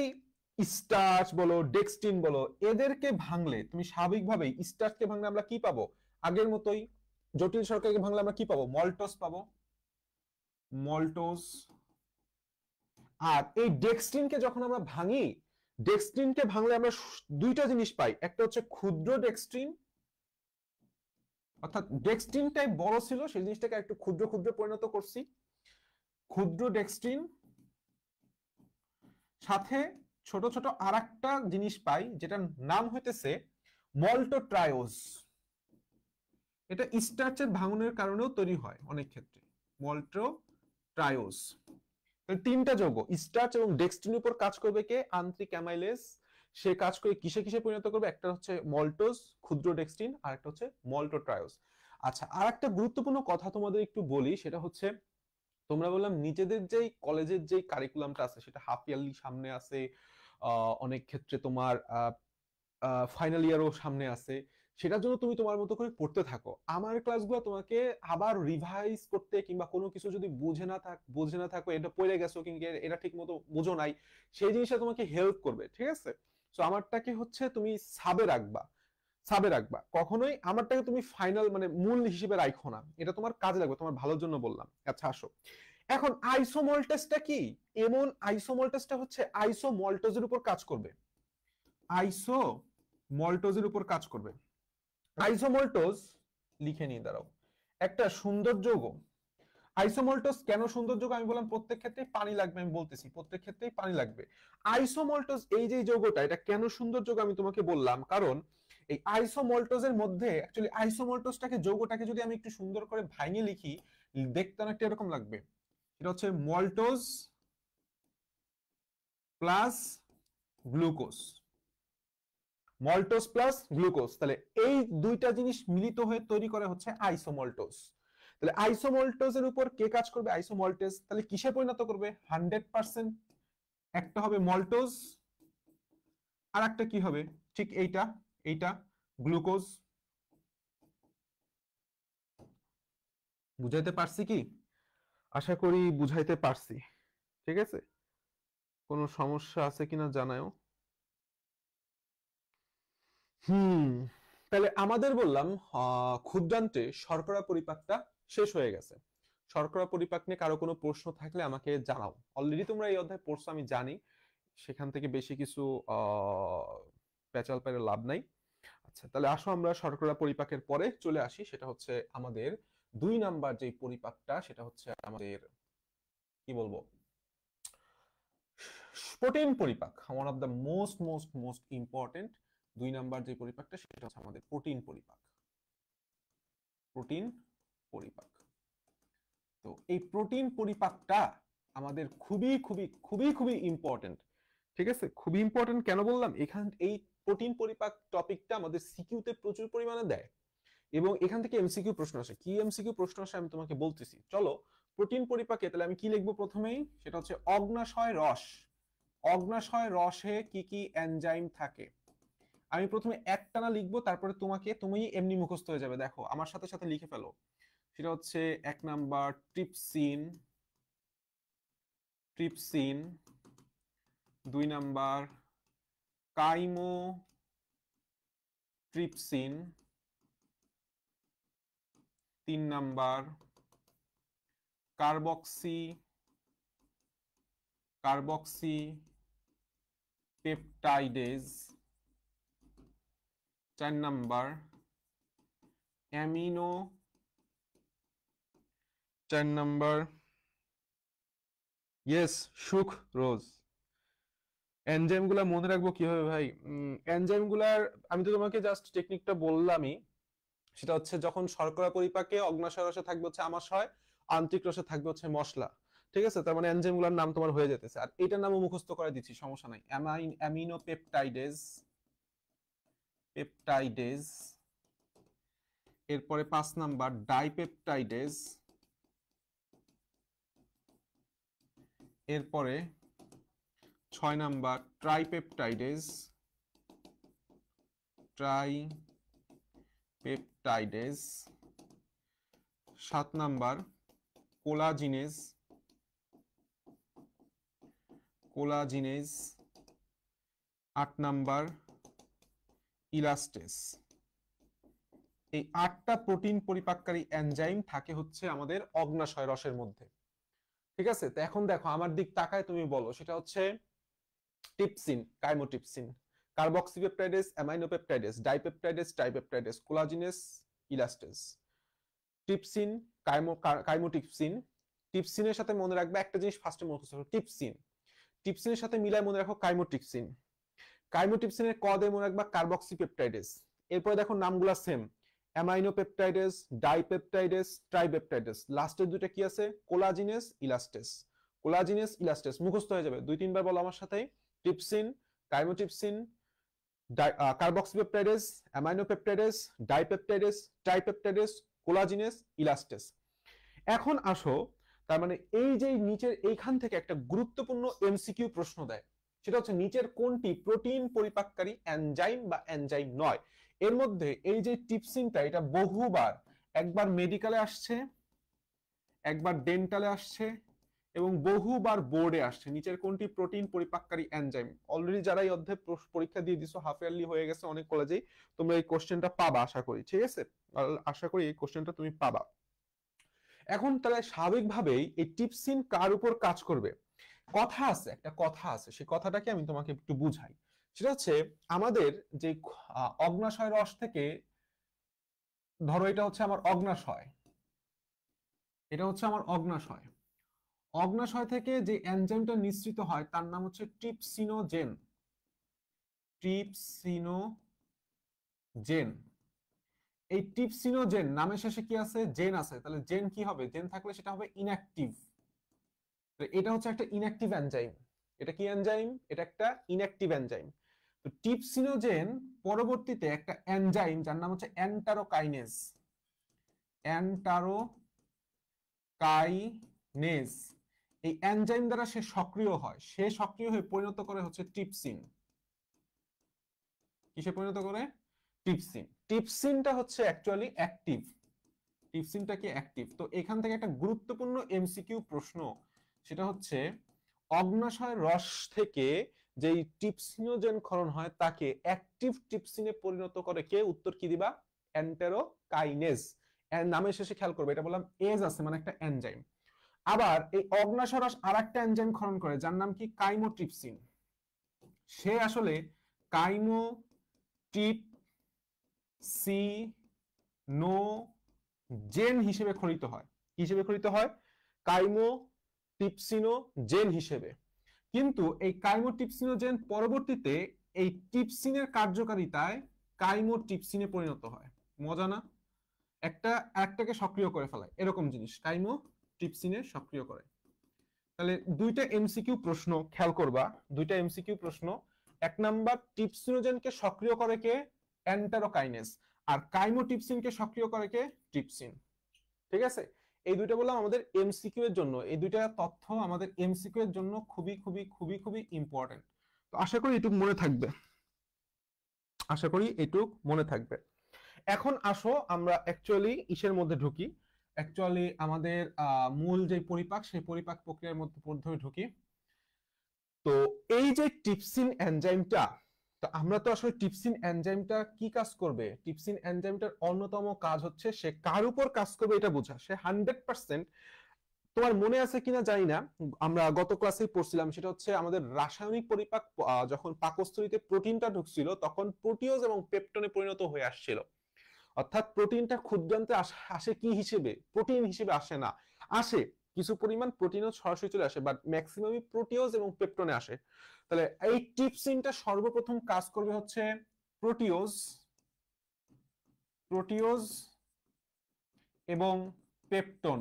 স্টার্চ বলো ডেক্সট্রিন বলো এদেরকে ভাঙলে তুমি স্বাভাবিকভাবেই, স্টার্চকে ভাঙলে আমরা কি পাবো, আগের মতোই জটিল শর্করাকে ভাঙলে আমরা কি পাবো, মল্টোজ পাবো, মল্টোজ। আর এই ডেক্সট্রিনকে যখন আমরা ভাঙি, ডেক্সট্রিনকে ভাঙলে আমরা দুইটা জিনিস পাই, একটা হচ্ছে ক্ষুদ্র ডেক্সট্রিন, অর্থাৎ ডেক্সট্রিনটাই বড় ছিল সেই জিনিসটাকে একটু ক্ষুদ্র ক্ষুদ্র পরিণত করছি, ক্ষুদ্র ডেক্সট্রিন, সাথে ছোট ছোট আরেকটা জিনিস পাই যেটার নাম হইতেছে মল্টোট্রায়োজ। এটা স্টার্চের ভাঙনের কারণেও তৈরি হয় অনেক ক্ষেত্রে, মল্টোট্রায়োজ। তিনটা যৌগ স্টার্চ এবং ডেক্সট্রিনের উপর কাজ করবে কে? আন্ত্রিক অ্যামাইলেজ। সে কাজ করে কিসে কিসে পরিণত করবে? একটা হচ্ছে মল্টোজ, ক্ষুদ্র ডেক্সট্রিন, আর একটা হচ্ছে মল্টোট্রায়োজ। আচ্ছা, আর একটা গুরুত্বপূর্ণ কথা তোমাদের একটু বলি, সেটা হচ্ছে তোমরা বললাম নিজেদের যেই কলেজের যেই কারিকুলামটা আছে সেটা হাফ ইয়ারলি সামনে আছে, অনেক ক্ষেত্রে তোমার ফাইনাল ইয়ারও সামনে আছে, সেটার জন্য তুমি তোমার মতো করে পড়তে থাকো। আমার ক্লাসগুলো তোমাকে আবার রিভাইজ করতে কিংবা কোনো কিছু যদি বুঝে না থাকো, এটা পড়ে গেছো কিংবা এটা ঠিক মতো বুঝো নাই, সেই জিনিসটা তোমাকে হেল্প করবে, ঠিক আছে? তো আমারটাকে হচ্ছে তুমি সাবে রাখবা, কখনোই আমারটাকে তুমি ফাইনাল মানে মূল হিসেবে রাখো না, এটা তোমার কাজে লাগবে, তোমার ভালোর জন্য বললাম। আচ্ছা আসো, এখন আইসোমল্টেসটা কি? এমন আইসোমল্টেসটা হচ্ছে আইসোমল্টোজের উপর কাজ করবে, আইসোমল্টোজের উপর কাজ করবে। আইসোমল্টোজ লিখে নিয়ে দাঁড়াও, একটা সুন্দর যৌগ। আইসোমল্টোজ কেন সুন্দর যৌগ? আমি বললাম প্রত্যেক ক্ষেত্রেই পানি লাগবে, আমি বলতেছি প্রত্যেক ক্ষেত্রেই পানি লাগবে। আইসোমল্টোজ এই যে যৌগটা, এটা কেন সুন্দর যৌগ আমি তোমাকে বললাম, কারণ এই আইসোমল্টোজের মধ্যে অ্যাকচুয়ালি আইসোমল্টোজটাকে যৌগটাকে যদি আমি একটু সুন্দর করে ভাঙে লিখি, দেখতে অনেকটা এরকম লাগবে। এটা হচ্ছে maltose plus glucose, maltose plus glucose, তাহলে এই দুইটা জিনিস মিলিত হয়ে তৈরি করা হচ্ছে আইসোমল্টোজ। তাহলে আইসোমল্টোজের উপর কে কাজ করবে? আইসোমল্টেজ। তাহলে কিসে পরিণত করবে? 100%। একটা হবে মল্টোজ, আর একটা কি হবে? ঠিক এইটা, এইটা গ্লুকোজ। বুঝাইতে পারছি কি? আশা করি বুঝাইতে পারছি, ঠিক আছে? কোনো সমস্যা আছে কিনা জানাও। তাহলে আমাদের বললাম ক্ষুদ্রান্তে শর্করা পরিপাকটা শেষ হয়ে গেছে। শর্করা পরিপাক নিয়ে কারো কোনো প্রশ্ন থাকলে আমাকে জানাও। অলরেডি তোমরা এই অধ্যায় পড়ছো আমি জানি, সেখান থেকে বেশি কিছু পেঁচাল পেরে লাভ নাই। আচ্ছা, তাহলে আসো আমরা শর্করা পরিপাকের পরে চলে আসি, সেটা হচ্ছে আমাদের 2 নাম্বার যে পরিপাকটা, সেটা হচ্ছে আমাদের কি বলবো, প্রোটিন পরিপাক। One of the most most most important 2 number যে পরিপাকটা, সেটা হচ্ছে আমাদের প্রোটিন পরিপাক। প্রোটিন পরিপাক। তো এই প্রোটিন পরিপাকটা আমাদের খুবই খুবই খুবই খুবই ইম্পর্টেন্ট, ঠিক আছে? খুবই ইম্পর্টেন্ট কেন বললাম, এই প্রোটিন পরিপাক টপিকটা আমাদের সিকিউতে প্রচুর পরিমাণে দেয়, এবং এখান থেকে এমসিকিউ প্রশ্ন আসে। কি এমসিকিউ প্রশ্ন আসে আমি তোমাকে বলতেছি, চলো। প্রোটিন পরিপাকে তাহলে আমি কি লিখবো প্রথমেই, সেটা হচ্ছে অগ্নাশয় রস। অগ্নাশয় রসে কি কি এনজাইম থাকে? আমি প্রথমে একটানা লিখবো, তারপরে তুমি এমনি মুখস্থ হয়ে যাবে, দেখো আমার সাথে সাথে লিখে ফেলো। সেটা হচ্ছে 1 number trypsin, trypsin. 2 number chymotrypsin. 3 number carboxy, carboxypeptidase. 4 number amino, 4 number yes sucrose. Enzyme গুলা মনে রাখবো কিভাবে ভাই? এনজাইম গুলার আমি তো তোমাকে জাস্ট টেকনিকটা বললামই, সেটা হচ্ছে যখন শর্করা পরিপাকে অগ্নাশয় রসে থাকবে হচ্ছে আমাশয়, আন্তরিক রসে থাকবে হচ্ছে মশলা, ঠিক আছে? তার মানে এনজাইম গুলার নাম তোমার হয়ে যেতেছে, আর এটার নামও মুখস্থ করে দিচ্ছি, সমস্যা নাই। Aminopeptidase, peptidase. এরপরে 5 নাম্বার ডাইপেপটাইডেজ। এরপরে 6 number tripeptidase, tripeptidase. 7 number collagenase, collagenase. 8 number elastase. এই 8টা প্রোটিন পরিপাককারী এনজাইম থাকে হচ্ছে আমাদের অগ্নাশয় রসের মধ্যে, ঠিক আছে? তো এখন দেখো আমার দিক তাকায় তুমি বলো, সেটা হচ্ছে টিপসিন, কাইমোটিপসিন, কার্বক্সিপেপটাইডেজ, অ্যামাইনোপেপটাইডেজ, ডাইপেপটাইডেজ, ট্রাইপেপটাইডেজ, কোলাজিনেস, ইলাস্টেস। টিপসিন, কাইমোটিপসিন। টিপসিনের সাথে মনে রাখবে একটা জিনিস ফার্স্টে মুখস্থ করো, টিপসিন। টিপসিনের সাথে মিলায় মনে রাখো কাইমোটিপসিন। কাইমোটিপসিনের ক দিয়ে মনে রাখবা কার্বক্সিপেপটাইডেস। এরপরে দেখো নামগুলা সেম, অ্যামাইনোপেপটাইডেস, ডাইপেপটাইডেস, ট্রাইপেপটাইডেস। লাস্টের দুইটা কি আছে? কোলাজিনেস, ইলাস্টেস। কোলাজিনেস, ইলাস্টেস মুখস্থ হয়ে যাবে, 2-3 বার বলো আমার সাথে। টিপসিন, কাইমোটিপসিন, কার্বক্সিপেপটাইডেস, অ্যামাইনোপেপটাইডেস, ডাইপেপটাইডেস, ট্রাইপেপটাইডেস, কোলাজিনেস, ইলাস্টেস। এখন আসো, তার মানে এই যে নিচের এইখান থেকে একটা গুরুত্বপূর্ণ এমসিকিউ প্রশ্ন দেয়, সেটা হচ্ছে নিচের কোনটি প্রোটিন পরিপাককারী এনজাইম বা এনজাইম নয়। এর মধ্যে এই যে টিপসিনটা, এটা বহুবার, একবার মেডিকেলে আসছে, একবার ডেন্টালে আসছে, এবং বহুবার বোর্ডে আসছে। নিচের কোনটি প্রোটিন পরিপাককারী এনজাইম? অলরেডি যারা এই অধ্যায় পরীক্ষা দিয়ে দিছো, হাফ ইয়ারলি হয়ে গেছে অনেক কলেজেই, তোমরা এই কোশ্চেনটা পাবা আশা করি, ঠিক আছে? আশা করি এই কোশ্চেনটা তুমি পাবা। এখন তাহলে স্বাভাবিকভাবেই এই টিপসিন কার উপর কাজ করবে? কথা আছে, একটা কথা আছে, সেই কথাটাকে আমি তোমাকে একটু বুঝাই। সেটা হচ্ছে আমাদের যে অগ্নাশয় রস থেকে, ধরো এটা হচ্ছে আমার অগ্নাশয়, এটা হচ্ছে আমার অগ্নাশয়, অগ্নাশয় থেকে যে এনজাইমটা নিঃসৃত হয় তার নাম হচ্ছে ট্রিপসিনোজেন। ট্রিপসিনোজেন। এই ট্রিপসিনোজেন নামের শেষে কি আছে? জেন আছে। তাহলে জেন কি হবে? জেন থাকলে সেটা হবে ইনঅ্যাক্টিভ। এটা হচ্ছে একটা ইনঅ্যাক্টিভ এনজাইম। এটা কি এনজাইম? এটা একটা ইনঅ্যাক্টিভ এনজাইম। তো ট্রিপসিনোজেন পরবর্তীতে একটা এনজাইম যার নাম হচ্ছে এন্টারোকাইনেজ, এন্টারোকাইনেজ, এই এনজাইম দ্বারা সে সক্রিয় হয়, সে সক্রিয় হয়ে পরিণত করে হচ্ছে ট্রিপসিন। কিসে পরিণত করে? ট্রিপসিন। ট্রিপসিনটা হচ্ছে অ্যাকচুয়ালি অ্যাক্টিভ। ট্রিপসিনটা কি অ্যাক্টিভ? তো এখান থেকে একটা গুরুত্বপূর্ণ এমসিকিউ প্রশ্ন, সেটা হচ্ছে অগ্নাশয় রস থেকে যেই ট্রিপসিনোজেন ক্ষরণ হয় তাকে অ্যাক্টিভ ট্রিপসিনে পরিণত করে কে? উত্তর কি দিবা? এন্টেরোকাইনেজ। এর নামের শেষে খেয়াল করবে, এটা বললাম এজ আছে মানে একটা এনজাইম। আবার এই অগ্নাশয় রস আরেকটা এনজাইম ক্ষরণ করে যার নাম কি? কাইমোট্রিপসিন। সে আসলে কাইমোট্রিপসিনোজেন হিসেবে খরিত হয়। কি হিসেবে খরিত হয়? কাইমোট্রিপসিনোজেন হিসেবে। কিন্তু এই কাইমোট্রিপসিনোজেন পরবর্তীতে এই ট্রিপসিনের কার্যকারিতায় কাইমোট্রিপসিনে পরিণত হয়। মজা না? একটা একটাকে সক্রিয় করে ফেলায়, এরকম জিনিস কাইমোট্রিপসিনে সক্রিয় করে। তাহলে দুইটা এমসিকিউ প্রশ্ন খেয়াল করবা, দুইটা এমসিকিউ প্রশ্ন। এক নাম্বার, ট্রিপসিনোজেনকে সক্রিয় করে কে? এন্টারোকাইনেজ। আর কাইমোট্রিপসিনকে সক্রিয় করে কে? ট্রিপসিন। ঠিক আছে? এই দুইটা বললাম আমাদের এমসিকিউ এর জন্য, এই দুইটা তথ্য আমাদের এমসিকিউ এর জন্য খুবই খুবই খুবই খুবই ইম্পর্টেন্ট। তো আশা করি এটুক মনে থাকবে, আশা করি এটুক মনে থাকবে। এখন আসো আমরা অ্যাকচুয়ালি ইসের মধ্যে ঢুকি, অ্যাকচুয়ালি আমাদের মূল যে পরিপাক, সেই পরিপাক প্রক্রিয়ার মধ্যে ঢুকি। তো এই যে ট্রিপসিন এনজাইমটা, তো আমরা তো আসলে ট্রিপসিন এনজাইমটা কি কাজ করবে? ট্রিপসিন এনজাইমটার অন্যতম কাজ হচ্ছে সে কার উপর কাজ করবে এটা বোঝা। সে 100%, তোমার মনে আছে কিনা জানি না, আমরা গত ক্লাসেই পড়ছিলাম, সেটা হচ্ছে আমাদের রাসায়নিক পরিপাক, যখন পাকস্থলীতে প্রোটিনটা ঢুকছিল তখন প্রোটিওজ এবং পেপটনে পরিণত হয়ে আসছিল। অর্থাৎ প্রোটিনটা ক্ষুদ্রান্তে আসে কি হিসেবে? প্রোটিন হিসেবে আসে না, আসে কিছু পরিমাণ প্রোটিনও সরাসরি চলে আসে, বাট ম্যাক্সিমামই প্রোটিওজ এবং পেপটনে আসে। তাহলে এই ট্রিপসিনটা সর্বপ্রথম কাজ করবে হচ্ছে প্রোটিওজ, প্রোটিওজ এবং পেপটন।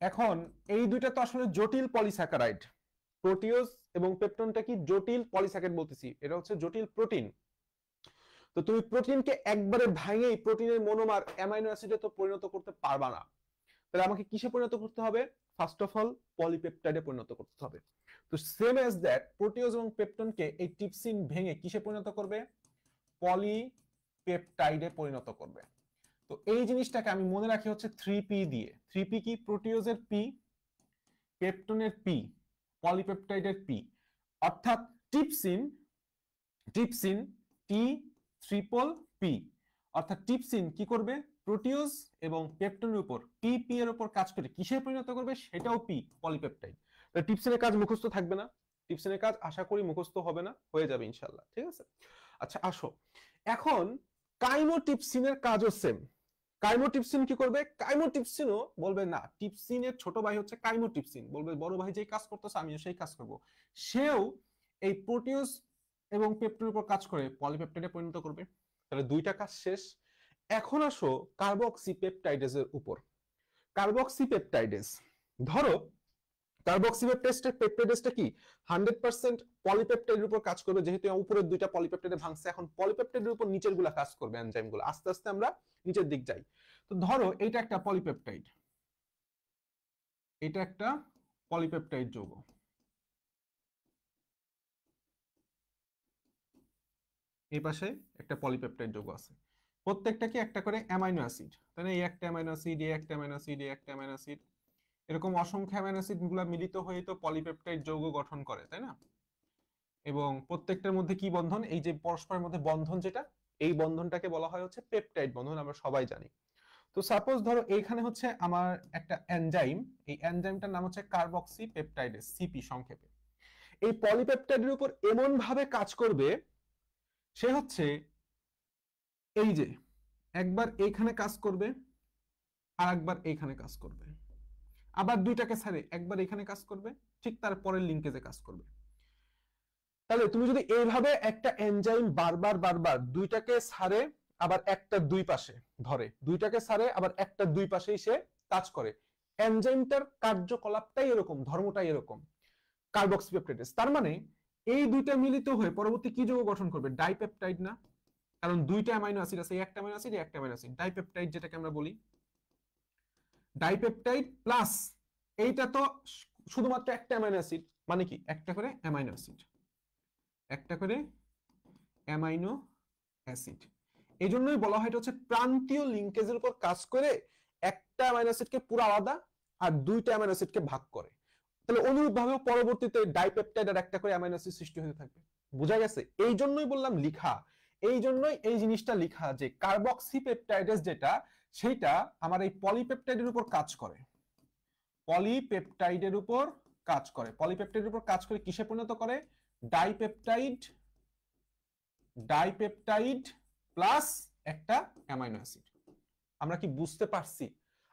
এখন এই দুইটা তো আসলে জটিল পলিস্যাকারাইড। প্রোটিওজ এবং পেপটনটা কি? জটিল পলিস্যাকারাইড বলতেছি, এটা হচ্ছে জটিল প্রোটিন। তো তুমি প্রোটিনকে একবারে ভাঙেই প্রোটিনের মনোমার অ্যামাইনো অ্যাসিডে তো পরিণত করতে পারবা না। তাহলে আমাকে কিসে পরিণত করতে হবে? ফার্স্ট অফ অল পলিপেপটাইডে পরিণত করতে হবে। তো সেম অ্যাজ দ্যাট, প্রোটিওজ এবং পেপটনকে এই ট্রিপসিন ভেঙে কিসে পরিণত করবে? পলিপেপটাইডে পরিণত করবে। তো এই জিনিসটাকে আমি মনে রাখি হচ্ছে 3P দিয়ে। 3P কি? প্রোটিওজের পি, পেপটনের পি, পলিপেপটাইডের পি। অর্থাৎ ট্রিপসিন, ট্রিপসিন টি ট্রিপল পি। অর্থাৎ ট্রিপসিন কি করবে? প্রোটিওজ এবং পেপটনের উপর পি এর উপর কাজ করে কিসে পরিণত করবে? সেটাও পি, পলিপেপটাইড। ট্রিপসিনের কাজ মুখস্থ থাকবে না, ট্রিপসিনের কাজ আশা করি মুখস্থ হবে না, হয়ে যাবে ইনশাআল্লাহ, ঠিক আছে? আচ্ছা আসো, এখন কাইমোট্রিপসিনের কাজও সেম। কাইমোটিপসিন কি করবে? কাইমোটিপসিনও বলবে না, টিপসিনের ছোট ভাই হচ্ছে কাইমোটিপসিন, বলবে বড় ভাই যেই কাজ করতেছে আমিও সেই কাজ করব। সেও এই প্রোটিওজ এবং পেপটিনের উপর কাজ করে পলিপেপটাইডে পরিণত করবে। তাহলে দুইটা কাজ শেষ। এখন আসো কার্বক্সিপেপটাইডেজের উপর। কার্বক্সিপেপটাইডেজ, ধরো কার্বক্সিপেপটাইডেজটা কি 100% পলিপেপটাইডের উপর কাজ করবে, যেহেতু উপরের দুইটা পলিপেপটাইডে ভাঙছে, এখন পলিপেপটাইডের উপর নিচের গুলা কাজ করবে এনজাইমগুলো। আস্তে আস্তে আমরা নিচের দিক যাই। তো ধরো এটা একটা পলিপেপটাইড, এটা একটা পলিপেপটাইড যৌগ, এই পাশে একটা পলিপেপটাইড যৌগ আছে, প্রত্যেকটা কি একটা করে অ্যামাইনো অ্যাসিড, তাই না? এই একটা অ্যামাইনো অ্যাসিড, এই একটা অ্যামাইনো অ্যাসিড, এই একটা অ্যামাইনো অ্যাসিড, এরকম অসংখ্য অ্যামাইনো অ্যাসিড গুলা মিলিত হয়ে তো পলিপেপটাইড যৌগ গঠন করে, তাই না? এবং প্রত্যেকটার মধ্যে কি বন্ধন, এই যে পরস্পরের মধ্যে বন্ধন, যেটা এই বন্ধনটাকে বলা হয় হচ্ছে পেপটাইড বন্ধন, আমরা সবাই জানি। তো সাপোজ ধরো এইখানে হচ্ছে আমার একটা এনজাইম, এই এনজাইমটার নাম হচ্ছে কার্বক্সিপেপটাইডেজ, সিপি সংক্ষেপে। এই পলিপেপটাইডের উপর এমন ভাবে কাজ করবে, সে হচ্ছে এই যে একবার এইখানে কাজ করবে আর একবার এইখানে কাজ করবে, আবার দুইটাকে ছাড়ে একবার এখানে কাজ করবে, ঠিক তার পরের লিঙ্কেজে কাজ করবে। তাহলে তুমি যদি এইভাবে একটা এনজাইম বারবার বারবার দুইটাকে ছাড়ে আবার একটা দুই পাশে ধরে, দুইটাকে ছাড়ে আবার একটা দুই পাশেই সে কাজ করে, এনজাইমটার কার্যকলাপটাই এরকম, ধর্মটাই এরকম, কার্বক্সিপেপটাইডেজ। তার মানে এই দুইটা মিলিত হয়ে পরবর্তী কি যৌগ গঠন করবে? ডাইপেপটাইড না? কারণ দুইটা অ্যামাইনো অ্যাসিড আছে, একটা অ্যামাইনো অ্যাসিড, একটা অ্যামাইনো অ্যাসিড, ডাইপেপটাইড যেটাকে আমরা বলি। ডাইপেপটাইড প্লাস এইটা তো শুধুমাত্র একটা অ্যামাইনো অ্যাসিড, মানে কি একটা করে অ্যামাইনো অ্যাসিড, একটা করে অ্যামাইনো অ্যাসিড। এই জন্যই বলা হয় এটা হচ্ছে প্রান্তীয় লিঙ্কেজের উপর কাজ করে একটা অ্যামাইনো অ্যাসিডকে পুরো আলাদা আর দুইটা অ্যামাইনো অ্যাসিডকে ভাগ করে। তাহলে অনুরূপভাবে পরবর্তীতে ডাইপেপটাইড আর একটা করে অ্যামাইনো অ্যাসিড সৃষ্টি হতে থাকবে। বোঝা গেছে? এই জন্যই বললাম লিখা, এই জন্যই এই জিনিসটা লিখা যে কার্বক্সিপেপটাইডেজ যেটা, সেইটা আমার এই পলিপেপটাইডের উপর কাজ করে, পলিপেপটাইডের উপর কাজ করে, পলিপেপটাইডের উপর কাজ করে কিসে পরিণত করে? ডাইপেপটাইড, ডাইপেপটাইড প্লাস একটা অ্যামাইনো অ্যাসিড। আমরা কি বুঝতে পারছি?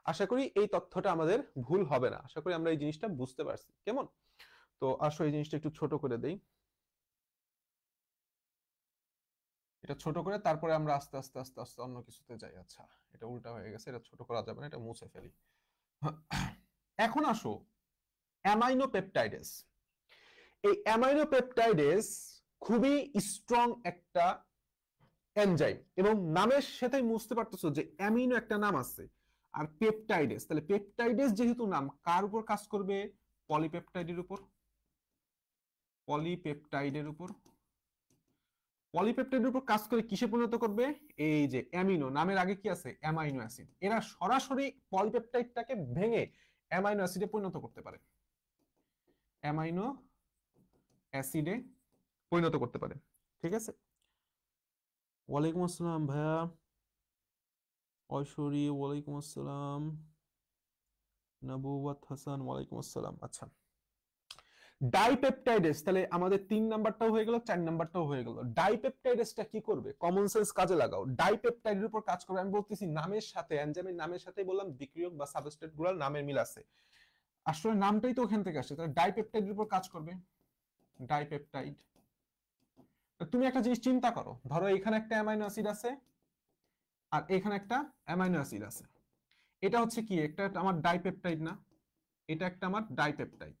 আশা করি এই তথ্যটা আমাদের ভুল হবে না, আশা করি আমরা এই জিনিসটা বুঝতে পারছি। কেমন? তো আসো এই জিনিসটা একটু ছোট করে দেই, এটা ছোট করে তারপরে আমরা আস্তে আস্তে আস্তে আস্তে অন্য কিছুতে যাই। আচ্ছা, এটা উল্টা হয়ে গেছে, এটা ছোট করা যাবে না, এটা মুছে ফেলি। এখন আসো অ্যামাইনো পেপটাইডেজ। এই অ্যামাইনো পেপটাইডেজ খুবই স্ট্রং একটা এনজাইম, এবং নামের সাথে বুঝতে পারতেছো যে অ্যামিনো একটা নাম আছে আর পেপটাইডেজ, তাহলে পেপটাইডেজ যেহেতু নাম, কার উপর কাজ করবে? পলিপেপটাইডের উপর, পলিপেপটাইডের উপর, পলিপেপটাইডের উপর কাজ করে কিসে পরিণত করবে? এই যে অ্যামিনো, নামের আগে কি আছে? Amino acid. এরা সরাসরি পলিপেপটাইডটাকে ভেঙে অ্যামাইনো অ্যাসিডে পরিণত করতে পারে, অ্যামাইনো অ্যাসিডে পরিণত করতে পারে। ঠিক আছে? ওয়ালাইকুম আসসালাম ভাইয়া ঐশ্বরী, ওয়ালাইকুম আসসালাম নবুয়াত হাসান, ওয়ালাইকুম আসসালাম। আচ্ছা, ডাইপেপটাইডেজ, তাহলে আমাদের 3 নাম্বারটাও হয়ে গেল, 4 নাম্বারটাও হয়ে গেল। ডাইপেপটাইডেজটা কি করবে? কমন সেন্স কাজে লাগাও। ডাইপেপটাইডের উপর কাজ করবে, আমি বলতেছি নামের সাথে, এনজাইমের নামের সাথেই বললাম বিক্রিয়ক বা সাবস্ট্রেট গুলোর নামের মিল আছে, আসলে নামটাই তো ওখান থেকে আসে। তাহলে ডাইপেপটাইডের উপর কাজ করবে, ডাইপেপটাইড। তুমি একটা জিনিস চিন্তা করো, ধরো এখানে একটা অ্যামাইনো অ্যাসিড আছে আর এখানে একটা অ্যামাইনো অ্যাসিড আছে, এটা হচ্ছে কি একটা আমার ডাইপেপটাইড না? এটা একটা আমার ডাইপেপটাইড।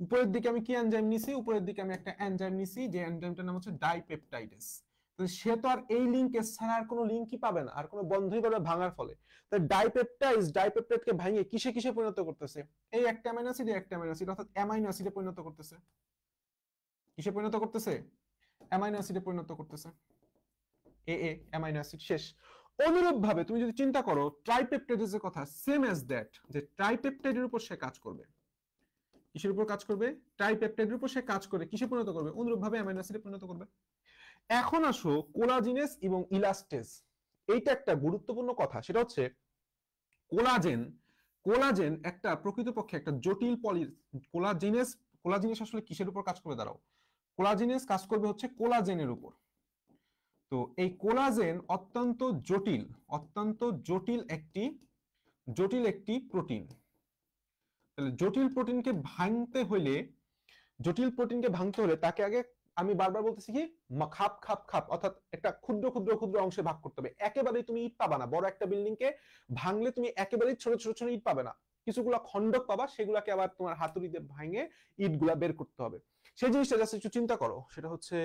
উপরের দিকে আমি কি এনজাইম নিছি? উপরের দিকে আমি একটা এনজাইম নিছি, যে এনজাইমটার নাম হচ্ছে ডাইপেপটাইডেস। তো সে তো আর এই লিংকেজ ছাড়া আর কোনো লিংকই পাবে না, আর কোনো বন্ধই পাবে ভাঙার ফলে। তো ডাইপেপটাইডকে ভাঙিয়ে কিসে কিসে পরিণত করতেছে? এই একটা অ্যামাইনো অ্যাসিড, একটা অ্যামাইনো অ্যাসিড, অর্থাৎ অ্যামাইনো অ্যাসিডে পরিণত করতেছে। কিসে পরিণত করতেছে? অ্যামাইনো অ্যাসিডে পরিণত করতেছে। অ্যামাইনো অ্যাসিড শেষ। অনুরূপ ভাবে তুমি যদি চিন্তা করো ট্রাইপেপটাইডের কথা, সেম অ্যাজ দ্যাট, যে ট্রাইপেপটাইডের উপর সে কাজ করবে, কিসের উপর কাজ করবে? ট্রাইপেপটাইডের উপর সে কাজ করে কিসে পরিণত করবে? অনুরূপ ভাবে অ্যামাইনো অ্যাসিডে পরিণত করবে। এখন আসো কোলাজিনেস এবং ইলাস্টেজ। এইটা একটা গুরুত্বপূর্ণ কথা, সেটা হচ্ছে কোলাজেন, কোলাজেন একটা প্রকৃতপক্ষে একটা জটিল কোলাজিনেস, কোলাজিনেস আসলে কিসের উপর কাজ করবে? দাঁড়াও, কোলাজিনেস কাজ করবে হচ্ছে কোলাজেনের উপর। তো তো এই কোলাজেন অত্যন্ত জটিল একটি প্রোটিন। তাহলে জটিল প্রোটিনকে ভাঙতে হলে তাকে আগে, আমি বারবার বলতেছি কি, খাপ খাপ খাপ, অর্থাৎ একটা ক্ষুদ্র ক্ষুদ্র ক্ষুদ্র অংশে ভাগ করতে হবে। একেবারেই তুমি ইট পাবা না, বড় একটা বিল্ডিং কে ভাঙলে তুমি একেবারেই ছোট ছোট ছোট ইট পাবে না, কিছুগুলা খণ্ডক পাবা, সেগুলাকে আবার তোমার হাতুড়িতে ভাঙে ইটগুলা বের করতে হবে। সেই জিনিসটা জাস্ট একটু চিন্তা করো, সেটা হচ্ছে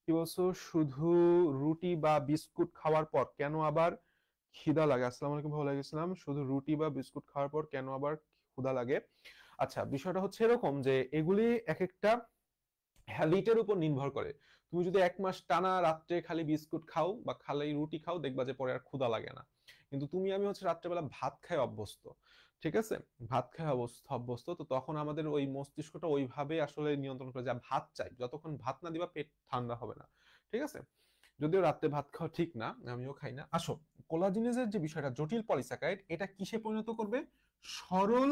কি বলছো, শুধু রুটি বা বিস্কুট খাওয়ার পর কেন আবার খিদা লাগে? আসসালামু আলাইকুম, ভালো লাগেছিলাম। শুধু রুটি বা বিস্কুট খাওয়ার পর কেন আবার ক্ষুধা লাগে? আচ্ছা, বিষয়টা হচ্ছে এরকম যে এগুলি এক একটা হ্যাবিটের উপর নির্ভর করে। তুমি যদি 1 মাস টানা রাত্রে খালি বিস্কুট খাও বা খালি রুটি খাও, দেখবা যে পরে আর ক্ষুধা লাগে না। কিন্তু তুমি আমি হচ্ছে রাত্রেবেলা ভাত খাই অভ্যস্ত, ঠিক আছে, ভাত খাই অভ্যস্ত, তো তখন আমাদের ওই মস্তিষ্কটা ওইভাবে আসলে নিয়ন্ত্রণ করে, যা ভাত চাই, যতক্ষণ ভাত না দিবা পেট ঠান্ডা হবে না, ঠিক আছে। যদিও রাতে ভাত খাওয়া ঠিক না, আমিও খাই না। আসো, কোলাজিনেজের যে বিষয়টা, জটিল পলিস্যাকারাইড, এটা কিসে পরিণত করবে? সরল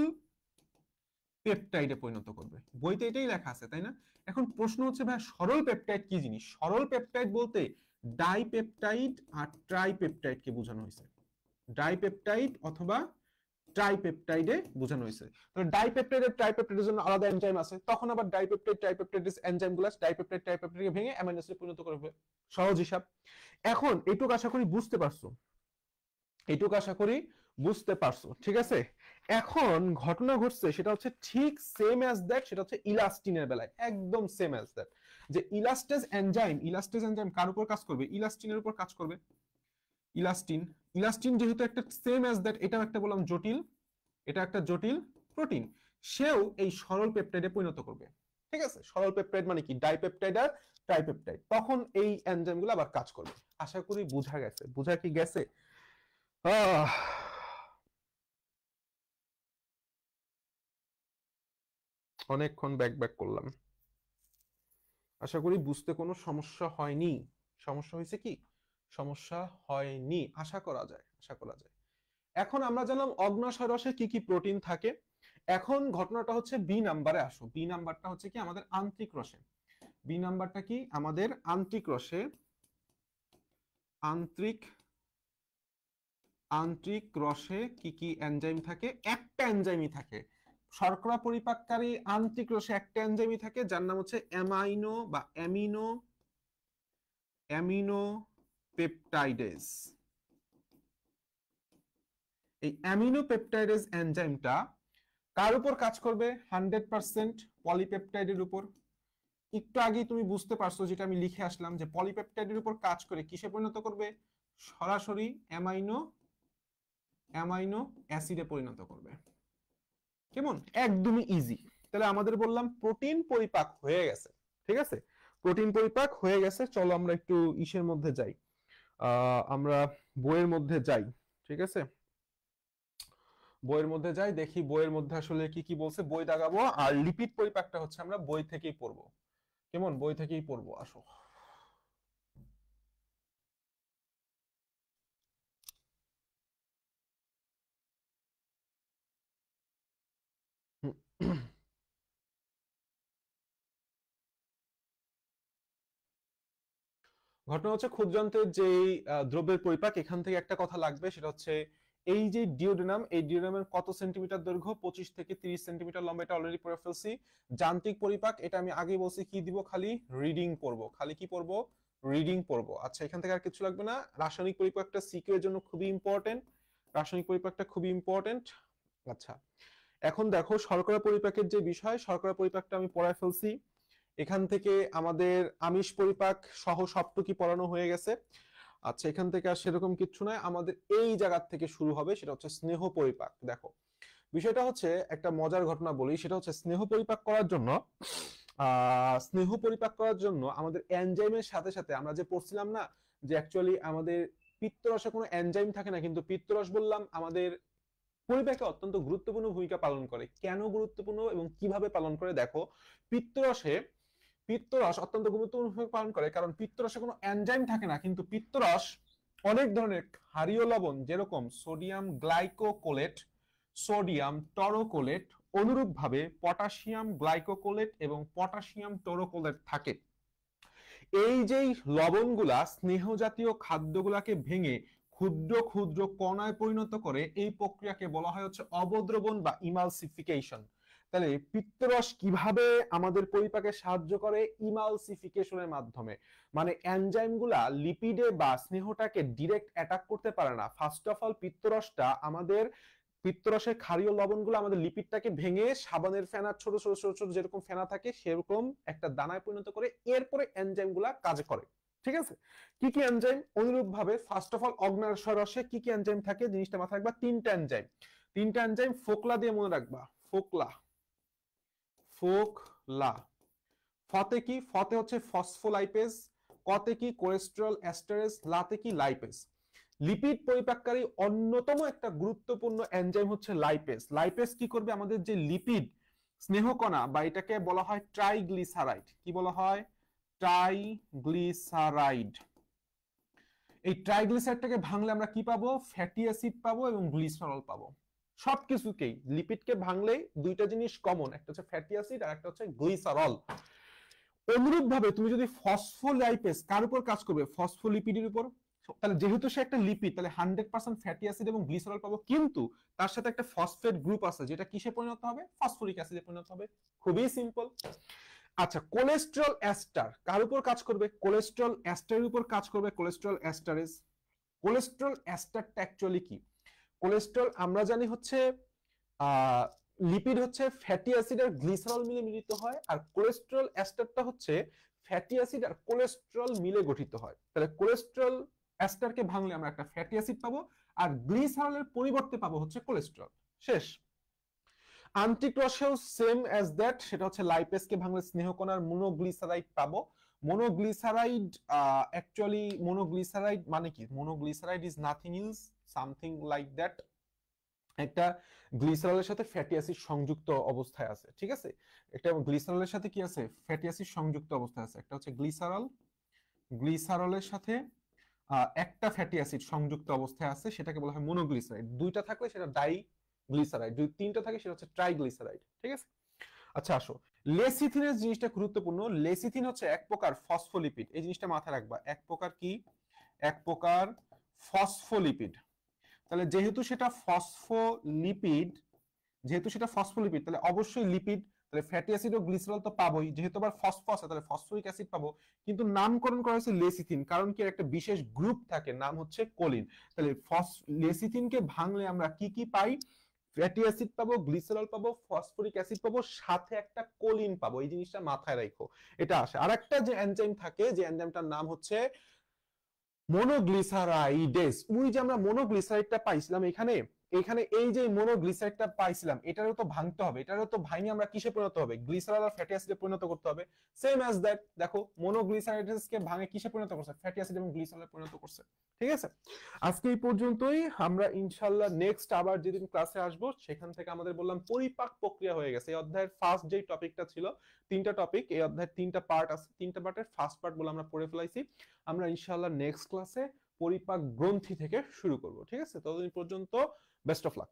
পেপটাইডে পরিণত করবে। বইতে এটাই লেখা আছে, তাই না? এখন প্রশ্ন হচ্ছে ভাই, সরল পেপটাইড কি জিনিস? সরল পেপটাইড বলতে ডাইপেপটাইড আর ট্রাইপেপটাইডকে বোঝানো হয়েছে। ডাইপেপটাইড অথবা ট্রাইপেপটাইডে বোঝানো হয়েছে। তাহলে ডাইপেপটাইড আর ট্রাইপেপটাইডের জন্য আলাদা এনজাইম আছে, তখন আবার ডাইপেপটাইড ট্রাইপেপটাইডের এনজাইমগুলো ডাইপেপটাইড ট্রাইপেপটাইডকে ভেঙে অ্যামাইনো অ্যাসিডে পরিণত করবে। সহজ হিসাব। এখন এটুকু আশা করি বুঝতে পারছো, ঠিক আছে। এখন ঘটনা ঘটছে সেটা হচ্ছে ঠিক সেম অ্যাজ দ্যাট, সেটা হচ্ছে ইলাস্টিনের বেলায় একদম সেম অ্যাজ দ্যাট। যে ইলাস্টেজ এনজাইম কার উপর কাজ করবে? ইলাস্টিনের উপর কাজ করবে। ইলাস্টিন যেহেতু একটা সেম অ্যাজ দ্যাট, এটাও একটা বললাম জটিল, এটা একটা জটিল প্রোটিন, সেও এই সরল পেপটাইডে পরিণত করবে, ঠিক আছে। সরল পেপটাইড মানে কি? ডাইপেপটাইড আর ট্রাইপেপটাইড, তখন এই এনজাইমগুলো আবার কাজ করবে। আশা করি বোঝা গেছে। বোঝা কি গেছে? অনেকক্ষণ ব্যাক করলাম, আশা করি বুঝতে কোনো সমস্যা হয়নি। সমস্যা হয়েছে কি? সমস্যা হয়নি, আশা করা যায়। এখন আমরা জানলাম অগ্ন্যাশয় রসে কি কি প্রোটিন থাকে। এখন ঘটনাটা হচ্ছে বি নাম্বারে আসো। বি নাম্বারটা হচ্ছে কি আমাদের আন্ত্রিক রসে। বি নাম্বারটা কি আমাদের আন্ত্রিক রসে? আন্ত্রিক রসে কি কি এনজাইম থাকে? একটা এনজাইমই থাকে। শর্করা পরিপাককারী আন্ত্রিক রসে একটা এনজাইমই থাকে, যার নাম হচ্ছে অ্যামাইনো বা অ্যামিনো পেপটাইডেজ। এই অ্যামিনো পেপটাইডেজ এনজাইমটা কার উপর কাজ করবে? 100% পলিপেপটাইডের উপর। একটু আগেই তুমি বুঝতে পারছো, যেটা আমি লিখে আসলাম, যে পলিপেপটাইডের উপর কাজ করে কিসে পরিণত করবে? সরাসরি অ্যামাইনো অ্যাসিডে পরিণত করবে। কেমন? একদমই ইজি। তাহলে আমাদের বললাম প্রোটিন পরিপাক হয়ে গেছে, ঠিক আছে, প্রোটিন পরিপাক হয়ে গেছে। চলো আমরা একটু ইসের মধ্যে যাই, আমরা বইয়ের মধ্যে যাই, ঠিক আছে। বইয়ের মধ্যে যাই, দেখি বইয়ের মধ্যে আসলে কি কি বলছে। বই দাগাবো, আর লিপিড পরিপাকটা হচ্ছে আমরা বই থেকেই পড়বো। কেমন? বই থেকেই পড়বো, আসো। ঘটনা হচ্ছে ক্ষুদ্রান্তের যে দ্রব্যের পরিপাক, এখান থেকে একটা কথা লাগবে, সেটা হচ্ছে এই যে ডিওডেনাম, এই ডিওডেনামের কত সেন্টিমিটার দৈর্ঘ্য? 25 থেকে 30 সেন্টিমিটার লম্বা। এটা অলরেডি পড়ে ফেলছি। যান্ত্রিক পরিপাক, এটা আমি আগে বলছি কি দিব, খালি রিডিং পড়ব, খালি কি পড়ব? রিডিং পড়ব। আচ্ছা, এখান থেকে আর কিছু লাগবে না। রাসায়নিক পরিপাকটা সিকিউ এর জন্য খুবই ইম্পর্টেন্ট, রাসায়নিক পরিপাকটা খুবই ইম্পর্টেন্ট। আচ্ছা, এখন দেখো শর্করা পরিপাকের যে বিষয়, শর্করা পরিপাকটা আমি পড়ায় ফেলছি। এখান থেকে আমাদের আমিষ পরিপাক সহ সবটুকি পড়ানো হয়ে গেছে। আচ্ছা, এখান থেকে আর সেরকম কিছু নয়, আমাদের এই জায়গা থেকে শুরু হবে, সেটা হচ্ছে স্নেহ পরিপাক। দেখো, বিষয়টা হচ্ছে একটা মজার ঘটনা বলি, সেটা হচ্ছে স্নেহ পরিপাক করার জন্য আমাদের এনজাইমের সাথে সাথে আমরা যে পড়ছিলাম না, যে অ্যাকচুয়ালি আমাদের পিত্তরসে কোনো এনজাইম থাকে না, কিন্তু পিত্তরস বললাম আমাদের পরিপাকে অত্যন্ত গুরুত্বপূর্ণ ভূমিকা পালন করে। কেন গুরুত্বপূর্ণ এবং কিভাবে পালন করে? দেখো, পিত্তরস অত্যন্ত গুরুত্বপূর্ণ ভূমিকা পালন করে, কারণ পিত্তরসে কোনো এনজাইম থাকে না, কিন্তু পিত্তরস অনেক ধরনের ক্ষারীয় লবণ, যেরকম সোডিয়াম গ্লাইকোকোলেট, সোডিয়াম টরোকোলেট, অনুরূপভাবে পটাশিয়াম গ্লাইকোকোলেট এবং পটাশিয়াম টোরোকোলেট থাকে। এই যে লবণগুলা স্নেহ জাতীয় খাদ্যগুলাকে ভেঙে ক্ষুদ্র ক্ষুদ্র কণায় পরিণত করে, এই প্রক্রিয়াকে বলা হয় হচ্ছে অবদ্রবণ বা ইমালসিফিকেশন। তাহলে পিত্তরস কিভাবে আমাদের পরিপাকে সাহায্য করে? ইমালসিফিকেশনের মাধ্যমে। মানে এনজাইম গুলা লিপিডে বা স্নেহটাকে ডিরেক্ট অ্যাটাক করতে পারে না। ফার্স্ট অফ অল পিত্তরসটা আমাদের পিত্তরসের ক্ষারীয় লবণগুলো আমাদের লিপিডটাকে ভেঙে সাবানের ফেনা, ছোট ছোট ছোট ছোট যেরকম ফেনা থাকে সেরকম একটা দানায় পরিণত করে, এরপরে এনজাইম গুলা কাজ করে। ঠিক আছে? কি কি এনজাইম? অনুরূপ ভাবে ফার্স্ট অফ অল অগ্ন্যাশয় রসে কি কি এনজাইম থাকে জিনিসটা মাথায় রাখবা। তিনটা এনজাইম, তিনটা এনজাইম ফোকলা দিয়ে মনে রাখবা। ফোকলা, ফোকলা। ফতে কি? ফতে হচ্ছে ফসফোলাইপেজ, কতে কি? কোলেস্টেরল এস্টারেজ, লাতে কি? লাইপেজ। লিপিড পরিপাককারী অন্যতম একটা গুরুত্বপূর্ণ এনজাইম হচ্ছে লাইপেজ। লাইপেজ কি করবে? আমাদের যে লিপিড স্নেহকণা বা এটাকে বলা হয় ট্রাইগ্লিসারাইড। কি বলা হয়? ট্রাইগ্লিসারাইড। এই ট্রাইগ্লিসারাইডটাকে ভাঙলে আমরা কি পাবো? ফ্যাটি অ্যাসিড পাবো এবং গ্লিসারল পাবো। সবকিছুকেই লিপিডকে ভাঙলেই দুইটা জিনিস কমন, একটা হচ্ছে ফ্যাটি অ্যাসিড আর একটা হচ্ছে গ্লিসারল। অনুরূপ ভাবে তুমি যদি ফসফোলাইপেজ কার উপর কাজ করবে? ফসফোলিপিডের উপর। তাহলে যেহেতু সে একটা লিপিড, তাহলে 100% ফ্যাটি অ্যাসিড এবং গ্লিসারল পাবো, কিন্তু তার সাথে একটা ফসফেট গ্রুপ আছে যেটা কিসে পরিণত হবে? ফসফরিক অ্যাসিডে পরিণত হবে। খুবই সিম্পল। আচ্ছা, কোলেস্টেরল এস্টার কার উপর কাজ করবে? কোলেস্টেরল এস্টারের উপর কাজ করবে কোলেস্টেরল এস্টারেজ। কোলেস্টেরল এস্টারটা অ্যাকচুয়ালি কি? কোলেস্টেরল আমরা জানি হচ্ছে লিপিড হচ্ছে ফ্যাটি অ্যাসিড আর গ্লিসারল মিলে মিলিত হয়, আর কোলেস্টেরল এস্টারটা হচ্ছে ফ্যাটি অ্যাসিড আর কোলেস্টেরল মিলে গঠিত হয়। তাহলে কোলেস্টেরল এস্টারকে ভাঙলে আমরা একটা ফ্যাটি অ্যাসিড পাবো, আর গ্লিসারলের পরিবর্তে পাবো হচ্ছে কোলেস্টেরল। শেষ। আন্টিক্রসেও সেম অ্যাজ দ্যাট, সেটা হচ্ছে লাইপেজকে ভাঙলে স্নেহকণার মনোগ্লিসারাইড পাবো। মনোগ্লিসারাইড অ্যাকচুয়ালি মনোগ্লিসারাইড মানে কি? Monoglyceride is nothing else something like that, একটা গ্লিসারলের সাথে ফ্যাটি অ্যাসিড সংযুক্ত অবস্থায় আছে। ঠিক আছে? একটা গ্লিসারলের সাথে কি আছে? ফ্যাটি অ্যাসিড সংযুক্ত অবস্থায় আছে। একটা হচ্ছে গ্লিসারল, গ্লিসারলের সাথে একটা ফ্যাটি অ্যাসিড সংযুক্ত অবস্থায় আছে, সেটাকে বলা হয় মনোগ্লিসারাইড। দুইটা থাকলে সেটা ডাই গ্লিসারাইড, যদি তিনটা থাকে সেটা হচ্ছে ট্রাইগ্লিসারাইড। ঠিক আছে? আচ্ছা আসো, লেসিথিনের জিনিসটা গুরুত্বপূর্ণ। লেসিথিন হচ্ছে এক প্রকার ফসফোলিপিড, এই জিনিসটা মাথায় রাখবা। এক প্রকার কি? এক প্রকার ফসফোলিপিড। তাহলে যেহেতু সেটা ফসফোলিপিড, যেহেতু সেটা ফসফোলিপিড তাহলে অবশ্যই লিপিড, তাহলে ফ্যাটি অ্যাসিড ও গ্লিসারল তো পাবোই। যেহেতু আবার ফসফরাস তাহলে ফসফরিক অ্যাসিড পাবো, কিন্তু নামকরণ করা হয়েছে লেসিথিন, কারণ কি একটা বিশেষ গ্রুপ থাকে নাম হচ্ছে কোলিন। তাহলে লেসিথিনকে ভাঙলে আমরা কি কি পাই? ফ্যাটি অ্যাসিড পাবো, গ্লিসারল পাবো, ফসফরিক অ্যাসিড পাবো, সাথে একটা কোলিন পাবো। এই জিনিসটা মাথায় রাখো, এটা আসে। আরেকটা যে এনজাইম থাকে, যে এনজাইমটার নাম হচ্ছে মনোগ্লিসারাইডেস। ওই যে আমরা মনোগ্লিসারাইডটা পাইছিলাম এখানে, এখানে এই যে মনোগ্লিসারাইডটা পাইছিলাম, এটারও তো ভাঙতে হবে। এটারও তো ভাঙে আমরা কিসে পরিণত হবে? গ্লিসারল আর ফ্যাটি অ্যাসিডে পরিণত করতে হবে। সেম অ্যাজ দ্যাট, দেখো মনোগ্লিসারাইডেসকে ভাঙে কিসে পরিণত করছে? ফ্যাটি অ্যাসিড এবং গ্লিসারলে পরিণত করছে। ঠিক আছে? আজকে এই পর্যন্তই। আমরা ইনশাআল্লাহ নেক্সট আবার যেদিন ক্লাসে আসব সেখান থেকে আমাদের বললাম পরিপাক প্রক্রিয়া হয়ে গেছে। এই অধ্যায়ের ফার্স্ট যেই টপিকটা ছিল, তিনটা টপিক, এই অধ্যায়ের তিনটা পার্ট আছে, তিনটা পার্টের ফার্স্ট পার্ট বলে আমরা পড়ে ফেলাইছি। আমরা ইনশাআল্লাহ নেক্সট ক্লাসে পরিপাক গ্রন্থি থেকে শুরু করব। ঠিক আছে? ততদিন পর্যন্ত বেস্ট অফ লাক।